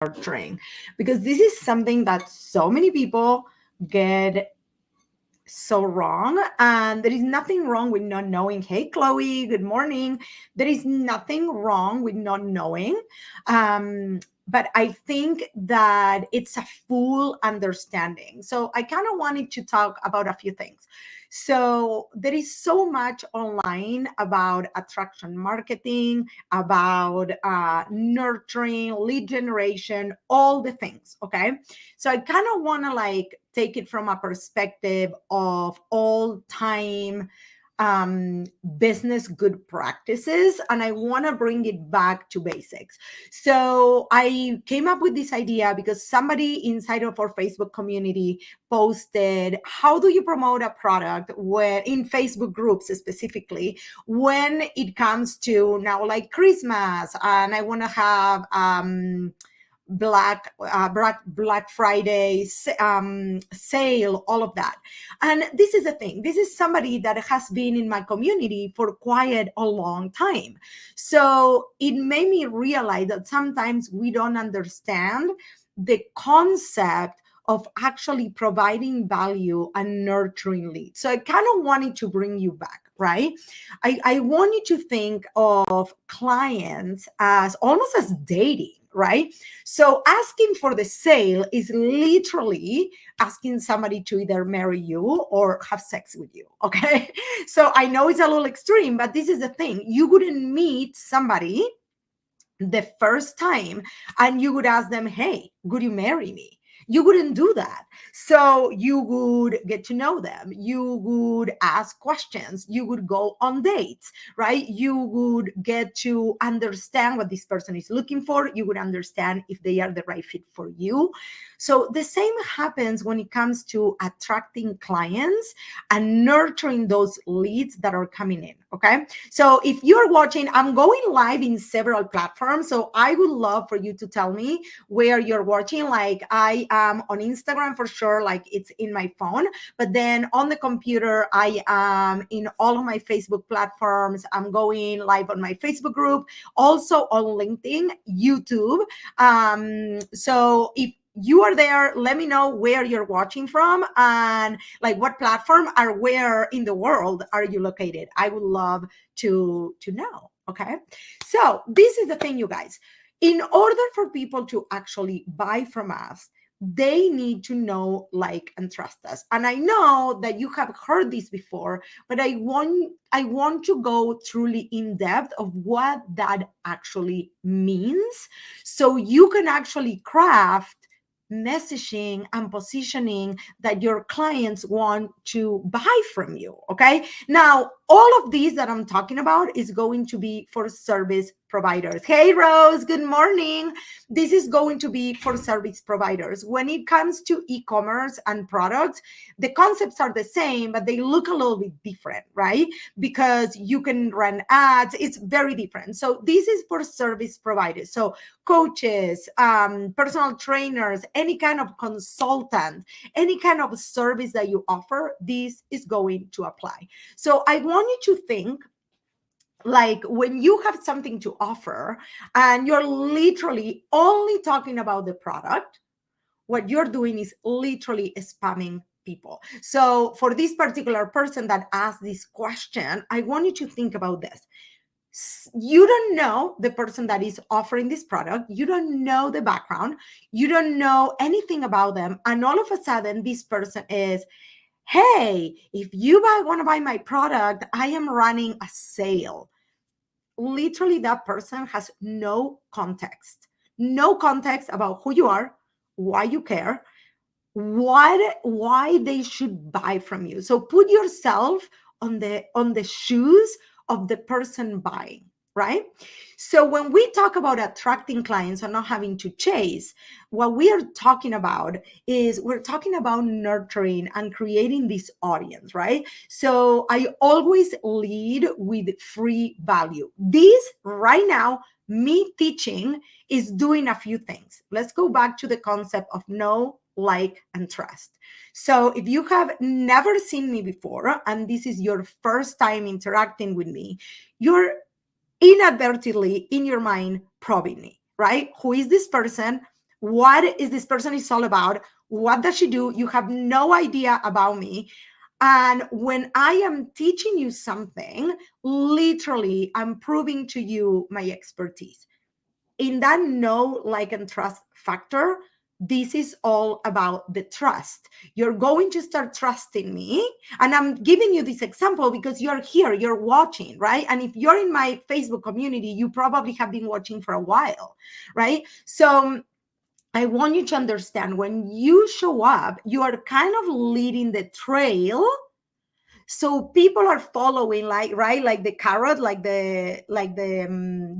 nurturing, because this is something that so many people get so wrong. And there is nothing wrong with not knowing. Hey, Chloe, good morning. There is nothing wrong with not knowing. But I think that it's a full understanding. So I kind of wanted to talk about a few things. So there is so much online about attraction marketing, about nurturing, lead generation, all the things. Okay. So I kind of want to like take it from a perspective of all time business good practices, and I want to bring it back to basics. So I came up with this idea because somebody inside of our Facebook community posted, how do you promote a product where in Facebook groups specifically when it comes to now like Christmas, and I want to have Black Friday sale, all of that. And this is the thing. This is somebody that has been in my community for quite a long time. So it made me realize that sometimes we don't understand the concept of actually providing value and nurturing leads. So I kind of wanted to bring you back, right? I want you to think of clients as almost as dating, right? So asking for the sale is literally asking somebody to either marry you or have sex with you, okay? So I know it's a little extreme, but this is the thing. You wouldn't meet somebody the first time and you would ask them, hey, would you marry me? You wouldn't do that. So you would get to know them. You would ask questions. You would go on dates, right? You would get to understand what this person is looking for. You would understand if they are the right fit for you. So the same happens when it comes to attracting clients and nurturing those leads that are coming in. Okay. So if you're watching, I'm going live in several platforms. So I would love for you to tell me where you're watching. Like I am on Instagram for sure, like it's in my phone, but then on the computer, I am in all of my Facebook platforms. I'm going live on my Facebook group, also on LinkedIn, YouTube. So if you are there, let me know where you're watching from and like what platform or where in the world are you located. I would love to know. Okay. So this is the thing, you guys. In order for people to actually buy from us, they need to know, like, and trust us. And I know that you have heard this before, but I want to go truly in depth of what that actually means so you can actually craft messaging and positioning that your clients want to buy from you. Okay. Now, all of these that I'm talking about is going to be for service providers. Hey, Rose, good morning. This is going to be for service providers. When it comes to e-commerce and products, the concepts are the same, but they look a little bit different, right? Because you can run ads. It's very different. So this is for service providers. So coaches, personal trainers, any kind of consultant, any kind of service that you offer, this is going to apply. So I want you to think like when you have something to offer and you're literally only talking about the product, what you're doing is literally spamming people. So for this particular person that asked this question, I want you to think about this. You don't know the person that is offering this product. You don't know the background. You don't know anything about them. And all of a sudden, this person is, hey, if you want to buy my product, I am running a sale. Literally, that person has no context about who you are, why you care, why they should buy from you. So put yourself on the shoes of the person buying, right? So when we talk about attracting clients and not having to chase, what we are talking about is we're talking about nurturing and creating this audience, right? So I always lead with free value. This right now, me teaching is doing a few things. Let's go back to the concept of know, like, and trust. So if you have never seen me before, and this is your first time interacting with me, you're inadvertently in your mind probing me, right? Who is this person? What is this person is all about? What does she do? You have no idea about me. And when I am teaching you something, literally, I'm proving to you my expertise. In that know, like, and trust factor, this is all about the trust. You're going to start trusting me. And I'm giving you this example because you're here, you're watching, right? And if you're in my Facebook community, you probably have been watching for a while, right? So I want you to understand, when you show up, you are kind of leading the trail, so people are following, like, right, like the carrot, like the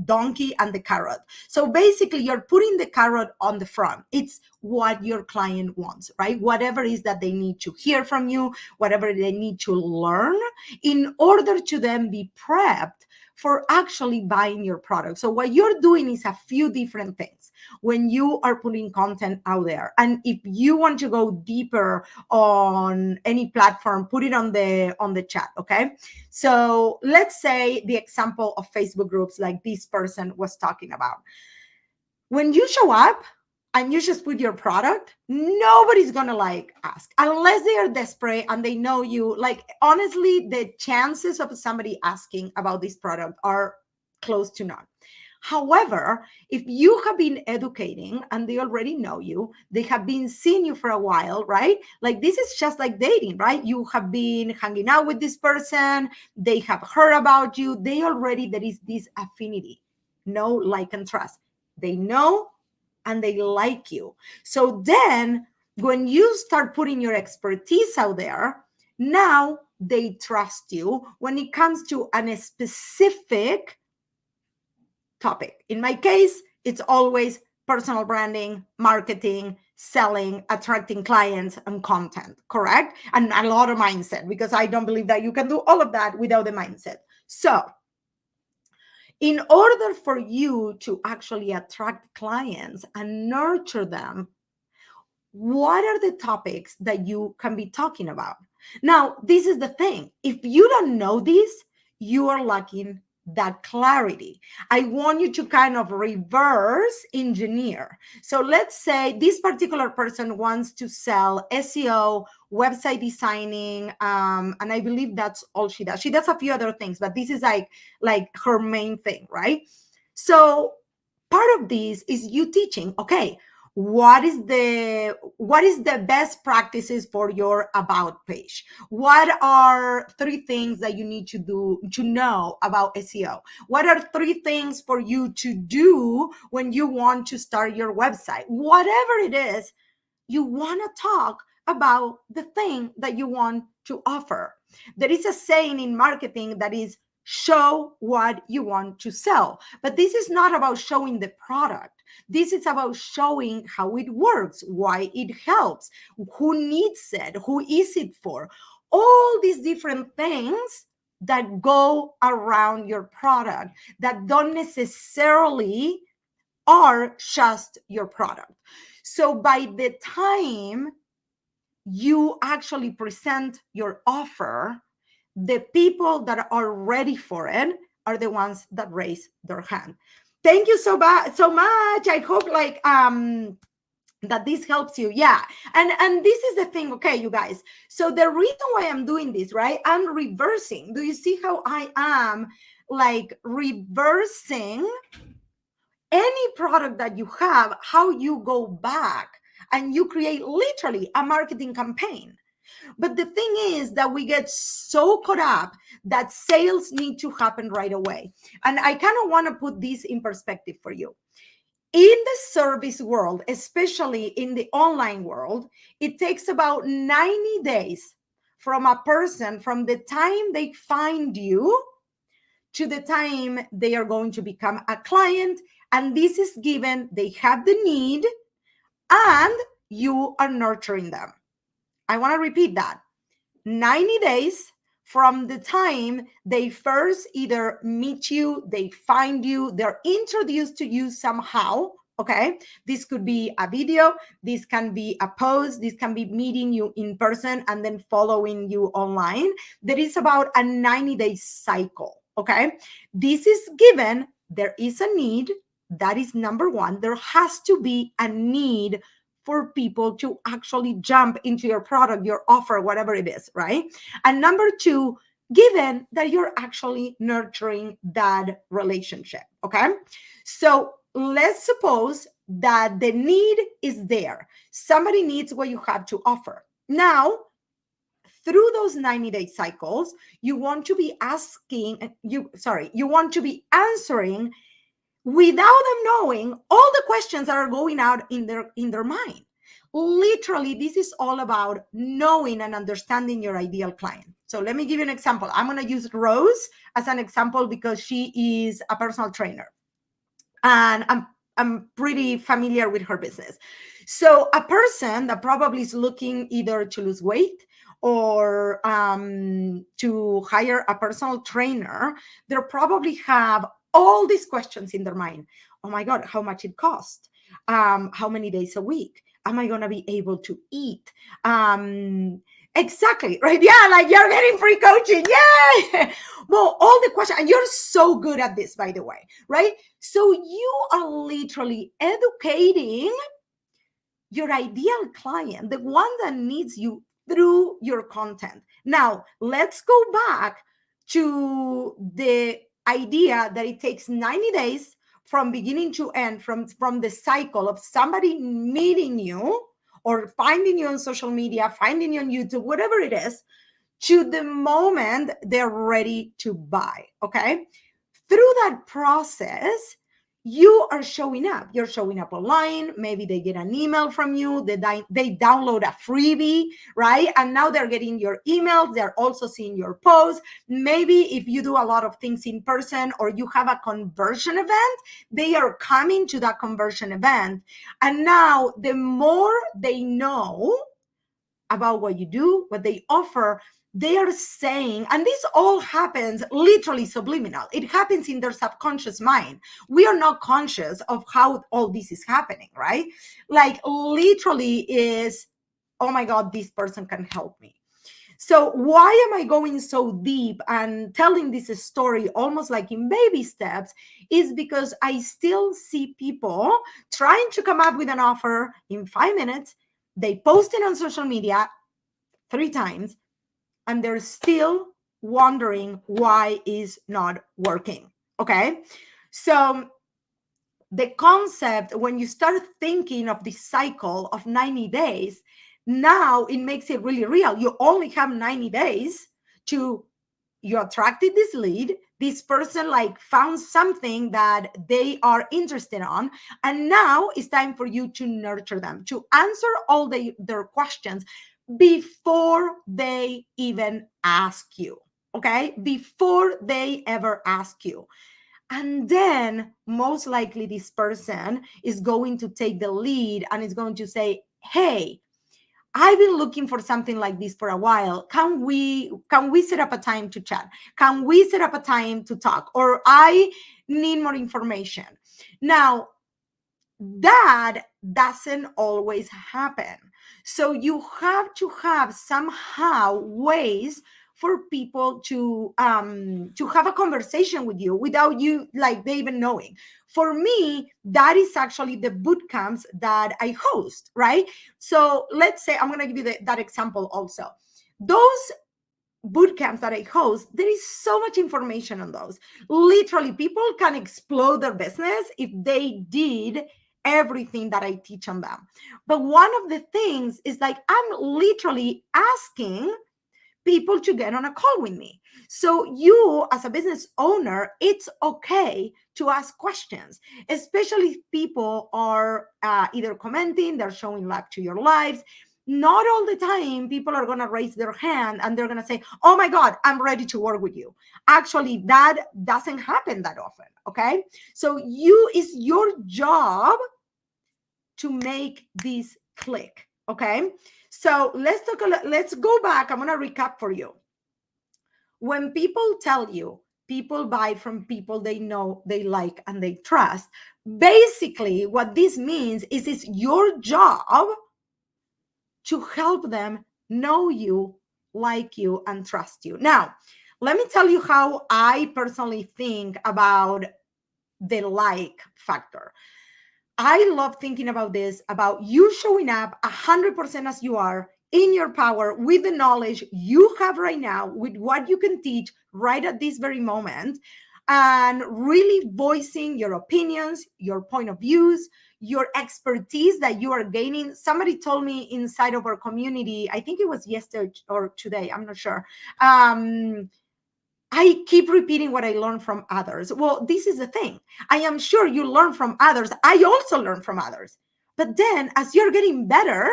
donkey and the carrot. So basically you're putting the carrot on the front. It's what your client wants, right? Whatever it is that they need to hear from you, whatever they need to learn, in order to then be prepped for actually buying your product. So what you're doing is a few different things when you are putting content out there. And if you want to go deeper on any platform, put it on the chat. Okay, so let's say the example of Facebook groups, like this person was talking about. When you show up and you just put your product, nobody's gonna like ask, unless they are desperate and they know you. Like, honestly, the chances of somebody asking about this product are close to none. However, if you have been educating and they already know you, they have been seeing you for a while, right? Like, this is just like dating, right? You have been hanging out with this person, they have heard about you, there is this affinity, know, like, and trust. They know and they like you. So then when you start putting your expertise out there, now they trust you when it comes to a specific topic. In my case, it's always personal branding, marketing, selling, attracting clients, and content, correct? And a lot of mindset, because I don't believe that you can do all of that without the mindset. So in order for you to actually attract clients and nurture them, what are the topics that you can be talking about? Now, this is the thing. If you don't know this, you are lacking that clarity. I want you to kind of reverse engineer. So let's say this particular person wants to sell SEO, website designing, and I believe that's all she does. She does a few other things, but this is like her main thing, right? So part of this is you teaching, okay, what is the best practices for your about page? What are 3 things that you need to do to know about SEO? What are 3 things for you to do when you want to start your website? Whatever it is, you want to talk about the thing that you want to offer. There is a saying in marketing that is, show what you want to sell. But this is not about showing the product. This is about showing how it works, why it helps, who needs it, who is it for. All these different things that go around your product that don't necessarily are just your product. So by the time you actually present your offer, the people that are ready for it are the ones that raise their hand. Thank you so much. I hope that this helps you. Yeah. And this is the thing. Okay, you guys. So the reason why I'm doing this, right? I'm reversing. Do you see how I am like reversing any product that you have, how you go back and you create literally a marketing campaign? But the thing is that we get so caught up that sales need to happen right away. And I kind of want to put this in perspective for you. In the service world, especially in the online world, it takes about 90 days from a person, from the time they find you to the time they are going to become a client. And this is given they have the need and you are nurturing them. I want to repeat that. 90 days from the time they first either meet you, they find you, they're introduced to you somehow. Okay, this could be a video, this can be a post, this can be meeting you in person and then following you online. There is about a 90-day cycle. Okay, this is given there is a need That is number one. There has to be a need for people to actually jump into your product, your offer, whatever it is, right? And number two, given that you're actually nurturing that relationship, okay? So let's suppose that the need is there. Somebody needs what you have to offer. Now, through those 90-day cycles, you want to be you want to be answering without them knowing all the questions that are going out in their mind. Literally, this is all about knowing and understanding your ideal client. So let me give you an example. I'm going to use Rose as an example because she is a personal trainer, and I'm pretty familiar with her business. So a person that probably is looking either to lose weight or to hire a personal trainer, they probably have all these questions in their mind. Oh my God, how much it costs? How many days a week? Am I going to be able to eat? Exactly, right? Yeah, like you're getting free coaching. Yay! Well, all the questions, and you're so good at this, by the way, right? So you are literally educating your ideal client, the one that needs you through your content. Now, let's go back to the idea that it takes 90 days from beginning to end, from the cycle of somebody meeting you or finding you on social media, finding you on YouTube, whatever it is, to the moment they're ready to buy, okay? Through that process, you are showing up. You're showing up online. Maybe they get an email from you. They download a freebie, right? And now they're getting your emails. They're also seeing your posts. Maybe if you do a lot of things in person or you have a conversion event, they are coming to that conversion event. And now the more they know about what you do, what they offer, they are saying, and this all happens literally subliminal. It happens in their subconscious mind. We are not conscious of how all this is happening, right? Like literally is, oh my God, this person can help me. So why am I going so deep and telling this story almost like in baby steps is because I still see people trying to come up with an offer in 5 minutes. They post it on social media 3 times, and they're still wondering why it's not working. Okay. So the concept, when you start thinking of the cycle of 90 days, now it makes it really real. You only have 90 days to, you attracted this lead, this person like found something that they are interested on, and now it's time for you to nurture them, to answer all their questions before they even ask you, okay? Before they ever ask you. And then most likely this person is going to take the lead and is going to say, hey, I've been looking for something like this for a while. Can we set up a time to chat? Can we set up a time to talk? Or I need more information. Now, that doesn't always happen. So you have to have somehow ways for people to have a conversation with you without you like they even knowing. For me, that is actually the boot camps that I host, right? So let's say I'm going to give you that example also. Those boot camps that I host, there is so much information on those. Literally, people can explode their business if they did everything that I teach on them. But one of the things is like, I'm literally asking people to get on a call with me. So you as a business owner, it's okay to ask questions, especially if people are either commenting, they're showing love to your lives. Not all the time people are going to raise their hand and they're going to say, oh my God, I'm ready to work with you. Actually, that doesn't happen that often. Okay. So it's your job to make this click. Okay. So let's go back. I'm going to recap for you. When people tell you people buy from people they know, they like, and they trust, basically what this means is it's your job to help them know you, like you, and trust you. Now, let me tell you how I personally think about the like factor. I love thinking about this, about you showing up 100% as you are, in your power, with the knowledge you have right now, with what you can teach right at this very moment, and really voicing your opinions, your point of views, your expertise that you are gaining. Somebody told me inside of our community, I think it was yesterday or today, I'm not sure. I keep repeating what I learned from others. Well, this is the thing. I am sure you learn from others. I also learn from others. But then as you're getting better,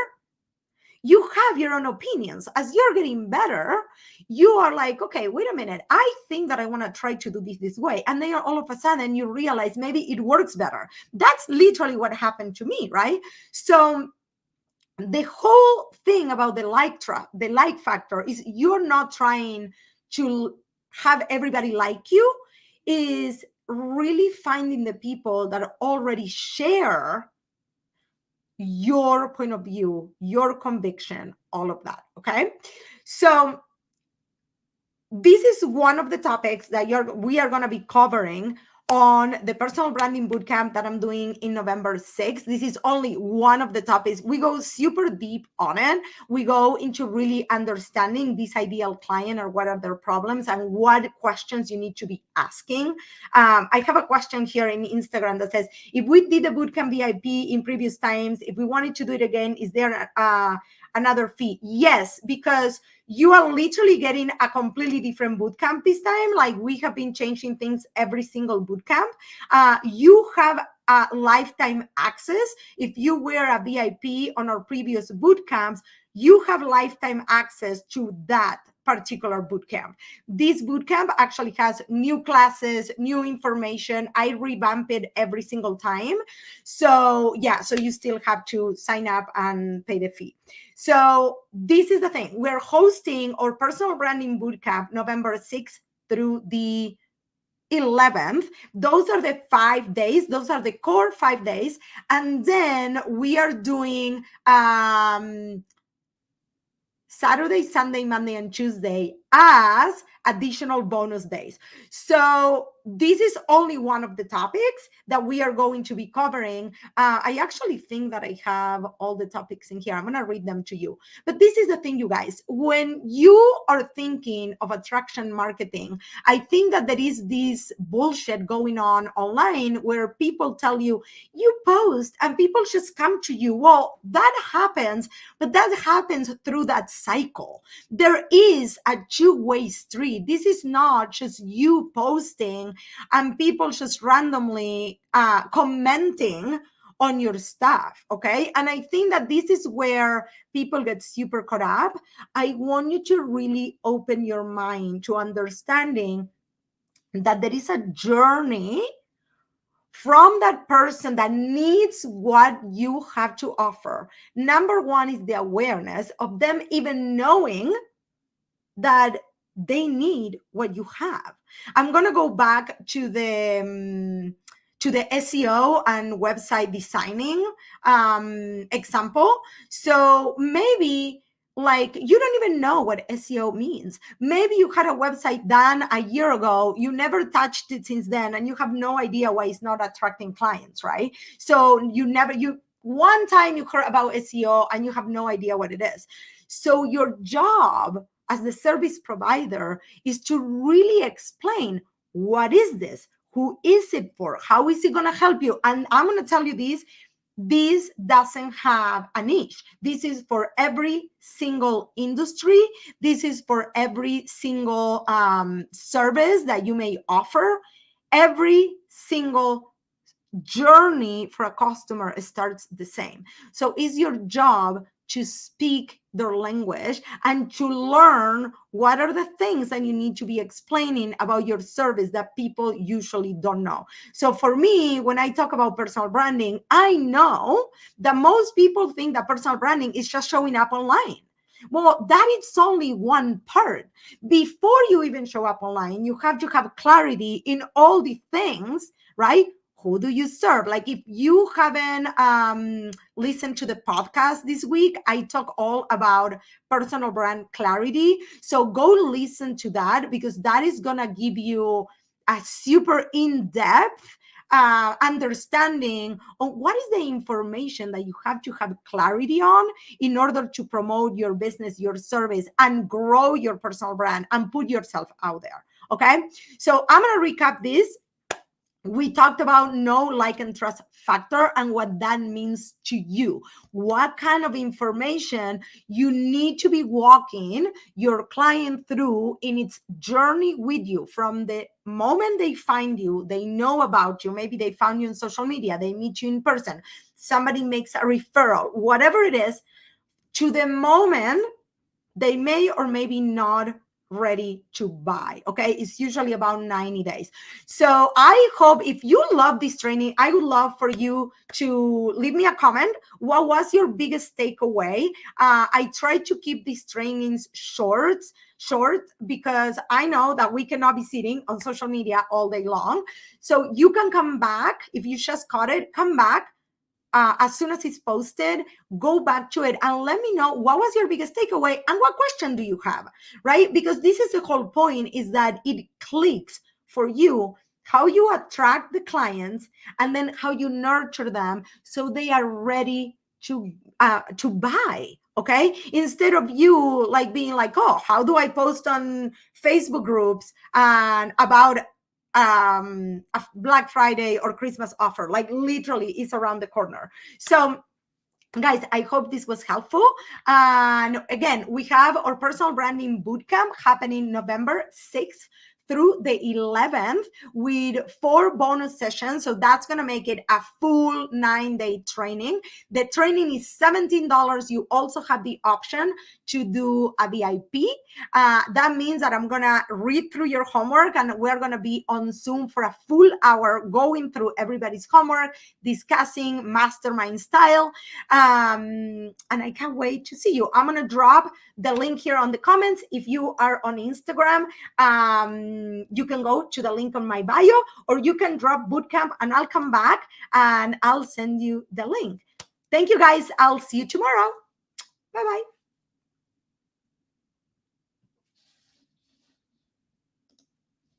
you have your own opinions. As you're getting better, you are like, okay, wait a minute. I think that I want to try to do this way. And then all of a sudden you realize maybe it works better. That's literally what happened to me, right? So the whole thing about the like factor is you're not trying to have everybody like you, is really finding the people that already share your point of view, your conviction, all of that. Okay. So this is one of the topics that we are going to be covering on the personal branding bootcamp that I'm doing in November 6th. This is only one of the topics. We go super deep on it. We go into really understanding this ideal client, or what are their problems and what questions you need to be asking. I have a question here in Instagram that says, if we did the bootcamp VIP in previous times, if we wanted to do it again, is there another fee? Yes, because you are literally getting a completely different bootcamp this time. Like, we have been changing things every single bootcamp. You have a lifetime access. If you were a VIP on our previous bootcamps, you have lifetime access to that particular bootcamp. This bootcamp actually has new classes, new information. I revamp it every single time. So yeah, so you still have to sign up and pay the fee. So this is the thing. We're hosting our personal branding bootcamp November 6th through the 11th. Those are the 5 days. Those are the core 5 days. And then we are doing Saturday, Sunday, Monday, and Tuesday as additional bonus days. So this is only one of the topics that we are going to be covering. I actually think that I have all the topics in here. I'm going to read them to you. But this is the thing, you guys. When you are thinking of attraction marketing, I think that there is this bullshit going on online where people tell you, you post and people just come to you. Well, that happens, but that happens through that cycle. There is a two-way street. This is not just you posting and people just randomly commenting on your stuff. Okay. And I think that this is where people get super caught up. I want you to really open your mind to understanding that there is a journey from that person that needs what you have to offer. Number one is the awareness of them even knowing that they need what you have. I'm going to go back to the SEO and website designing example. So maybe, like, you don't even know what SEO means. Maybe you had a website done a year ago, you never touched it since then, and you have no idea why it's not attracting clients, right? So one time you heard about SEO and you have no idea what it is. So your job as the service provider is to really explain, what is this? Who is it for? How is it going to help you? And I'm going to tell you this doesn't have a niche. This is for every single industry. This is for every single service that you may offer. Every single journey for a customer starts the same. So it's your job to speak their language and to learn what are the things that you need to be explaining about your service that people usually don't know. So for me, when I talk about personal branding, I know that most people think that personal branding is just showing up online. Well, that is only one part. Before you even show up online, you have to have clarity in all the things, right? Who do you serve? Like, if you haven't listened to the podcast this week, I talk all about personal brand clarity. So go listen to that, because that is going to give you a super in-depth understanding on what is the information that you have to have clarity on in order to promote your business, your service, and grow your personal brand and put yourself out there. Okay, so I'm going to recap this. We talked about know, like, and trust factor and what that means to you. What kind of information you need to be walking your client through in its journey with you from the moment they find you, they know about you, maybe they found you on social media, they meet you in person, somebody makes a referral, whatever it is, to the moment they may or maybe not ready to buy. Okay, it's usually about 90 days. So I hope if you love this training, I would love for you to leave me a comment. What was your biggest takeaway? I try to keep these trainings short because I know that we cannot be sitting on social media all day long. So you can come back if you just caught it, come back as soon as it's posted, go back to it and let me know what was your biggest takeaway and what question do you have, right? Because this is the whole point, is that it clicks for you, how you attract the clients and then how you nurture them so they are ready to buy. Okay, instead of you like being like, oh, how do I post on Facebook groups and about a Black Friday or Christmas offer? Like literally it's around the corner. So guys, I hope this was helpful. And again, we have our personal branding bootcamp happening November 6th through the 11th with 4 bonus sessions. So that's going to make it a full 9-day training. The training is $17. You also have the option to do a VIP. That means that I'm going to read through your homework and we're going to be on Zoom for a full hour going through everybody's homework, discussing mastermind style. And I can't wait to see you. I'm going to drop the link here on the comments. If you are on Instagram, you can go to the link on my bio, or you can drop bootcamp and I'll come back and I'll send you the link. Thank you guys. I'll see you tomorrow. Bye-bye.